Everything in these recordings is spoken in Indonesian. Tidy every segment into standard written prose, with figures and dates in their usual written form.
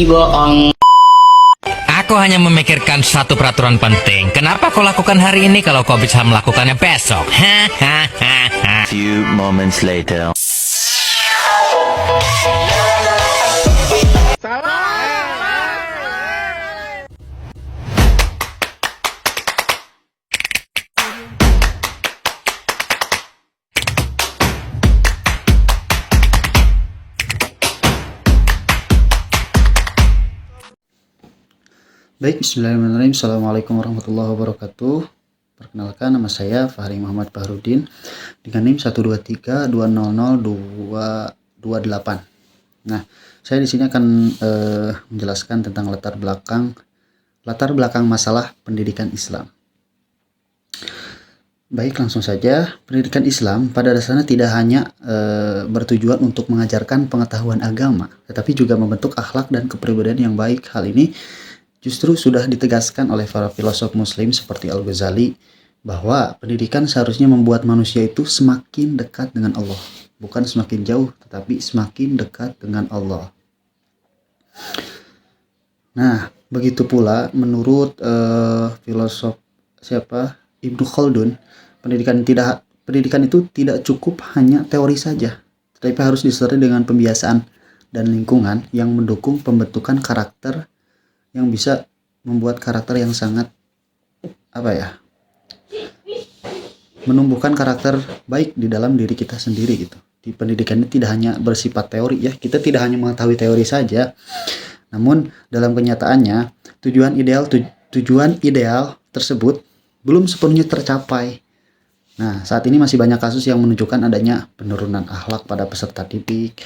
bohong. Aku hanya memikirkan satu peraturan penting. Kenapa kau lakukan hari ini kalau kau bisa melakukannya besok? Hahaha. Few moments later. Baik, bismillahirrahmanirrahim. Assalamualaikum warahmatullahi wabarakatuh. Perkenalkan, nama saya Fahri Muhammad Fahrudin dengan NIM 123200228. Nah, saya di sini akan menjelaskan tentang latar belakang masalah pendidikan Islam. Baik, langsung saja. Pendidikan Islam pada dasarnya tidak hanya bertujuan untuk mengajarkan pengetahuan agama, tetapi juga membentuk akhlak dan kepribadian yang baik. Hal ini justru sudah ditegaskan oleh para filosof muslim seperti Al-Ghazali bahwa pendidikan seharusnya membuat manusia itu semakin dekat dengan Allah. Bukan semakin jauh, tetapi semakin dekat dengan Allah. Nah, begitu pula menurut filosof Ibnu Khaldun, pendidikan itu tidak cukup hanya teori saja, tetapi harus disertai dengan pembiasaan dan lingkungan yang mendukung pembentukan karakter yang bisa membuat karakter yang sangat menumbuhkan karakter baik di dalam diri kita sendiri gitu. Di pendidikan ini tidak hanya bersifat teori ya, kita tidak hanya mengetahui teori saja, namun dalam kenyataannya tujuan ideal tersebut belum sepenuhnya tercapai. Nah, saat ini masih banyak kasus yang menunjukkan adanya penurunan akhlak pada peserta didik.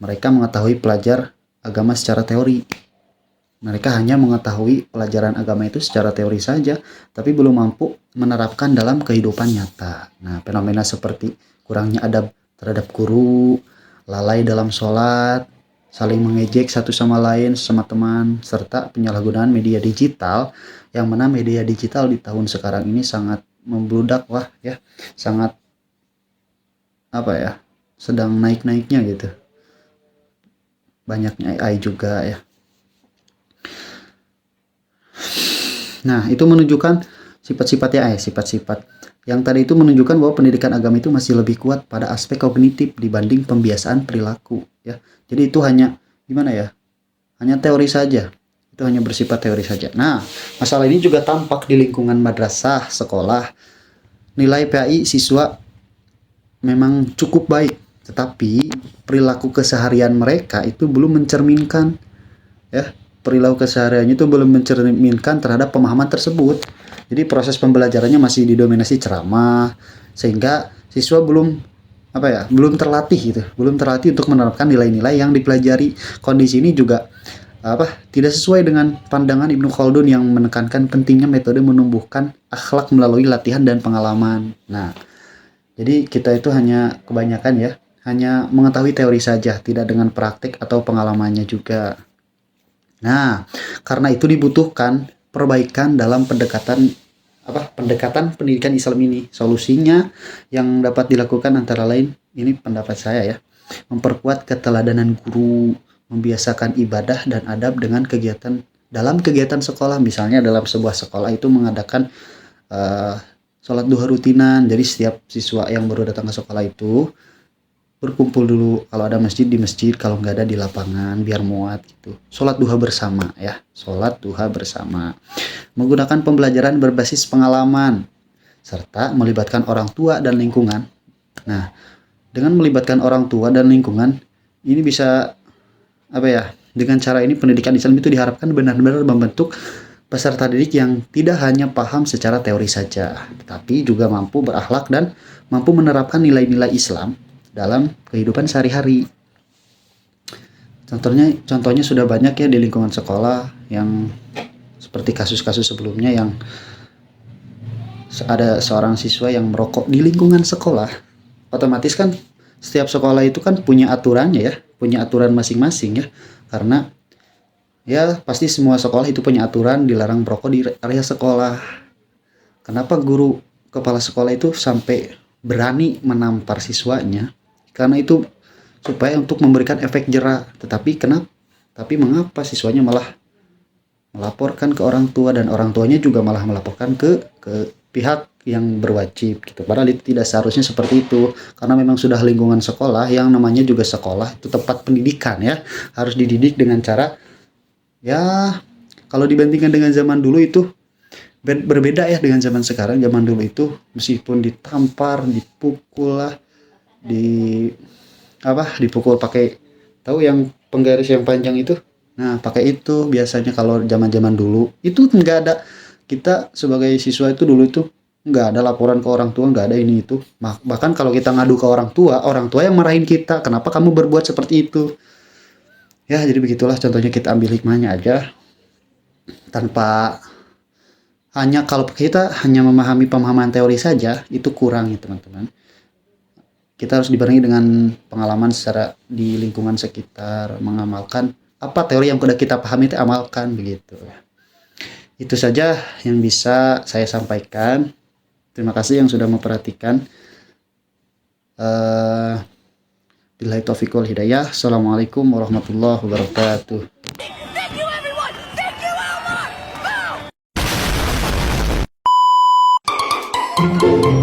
Mereka mengetahui pelajar agama secara teori. Mereka hanya mengetahui pelajaran agama itu secara teori saja, tapi belum mampu menerapkan dalam kehidupan nyata. Nah, fenomena seperti kurangnya adab terhadap guru, lalai dalam sholat, saling mengejek satu sama lain, sama teman, serta penyalahgunaan media digital, yang mana media digital di tahun sekarang ini sangat membludak sangat sedang naik-naiknya gitu. Banyaknya AI juga ya. Nah, itu menunjukkan sifat yang tadi itu menunjukkan bahwa pendidikan agama itu masih lebih kuat pada aspek kognitif dibanding pembiasaan perilaku ya. Jadi itu hanya hanya teori saja. Itu hanya bersifat teori saja. Nah, masalah ini juga tampak di lingkungan madrasah, sekolah. Nilai PAI siswa memang cukup baik, tetapi perilaku keseharian mereka itu belum mencerminkan perilaku kesehariannya itu belum mencerminkan terhadap pemahaman tersebut. Jadi proses pembelajarannya masih didominasi ceramah, sehingga siswa belum terlatih untuk menerapkan nilai-nilai yang dipelajari. Kondisi ini juga tidak sesuai dengan pandangan Ibnu Khaldun yang menekankan pentingnya metode menumbuhkan akhlak melalui latihan dan pengalaman. Nah, jadi kita itu hanya mengetahui teori saja, tidak dengan praktik atau pengalamannya juga. Nah, karena itu dibutuhkan perbaikan dalam pendekatan pendidikan Islam ini. Solusinya yang dapat dilakukan antara lain, ini pendapat saya ya, memperkuat keteladanan guru, membiasakan ibadah dan adab dengan kegiatan sekolah. Misalnya dalam sebuah sekolah itu mengadakan sholat duha rutinan. Jadi setiap siswa yang baru datang ke sekolah itu berkumpul dulu, kalau ada masjid di masjid, kalau nggak ada di lapangan, biar muat gitu. Sholat duha bersama ya, sholat duha bersama. Menggunakan pembelajaran berbasis pengalaman, serta melibatkan orang tua dan lingkungan. Nah, dengan melibatkan orang tua dan lingkungan, ini bisa dengan cara ini pendidikan Islam itu diharapkan benar-benar membentuk peserta didik yang tidak hanya paham secara teori saja, tetapi juga mampu berakhlak dan mampu menerapkan nilai-nilai Islam dalam kehidupan sehari-hari. Contohnya sudah banyak ya di lingkungan sekolah, yang seperti kasus-kasus sebelumnya yang ada seorang siswa yang merokok di lingkungan sekolah. Otomatis kan setiap sekolah itu kan punya aturannya ya, punya aturan masing-masing ya, karena ya pasti semua sekolah itu punya aturan dilarang merokok di area sekolah. Kenapa guru kepala sekolah itu sampai berani menampar siswanya? Karena itu supaya untuk memberikan efek jera. Tetapi Tapi mengapa siswanya malah melaporkan ke orang tua dan orang tuanya juga malah melaporkan ke pihak yang berwajib gitu. Padahal itu tidak seharusnya seperti itu, karena memang sudah lingkungan sekolah, yang namanya juga sekolah itu tempat pendidikan ya, harus dididik dengan cara ya, kalau dibandingkan dengan zaman dulu itu berbeda ya dengan zaman sekarang. Zaman dulu itu meskipun ditampar, dipukul lah, dipukul pakai, tahu yang penggaris yang panjang itu, nah pakai itu biasanya kalau zaman-zaman dulu itu nggak ada. Kita sebagai siswa itu dulu itu nggak ada laporan ke orang tua, nggak ada ini itu. Bahkan kalau kita ngadu ke orang tua yang marahin kita, kenapa kamu berbuat seperti itu ya. Jadi begitulah, contohnya kita ambil hikmahnya aja, tanpa hanya, kalau kita hanya memahami pemahaman teori saja itu kurang ya teman-teman. Kita harus dibarengi dengan pengalaman secara di lingkungan sekitar, mengamalkan apa teori yang sudah kita pahami, itu amalkan begitu. Itu saja yang bisa saya sampaikan. Terima kasih yang sudah memperhatikan. Billahi taufiq wal hidayah. Assalamualaikum warahmatullahi wabarakatuh. Thank you, everyone! Thank you, Elmer! Boom!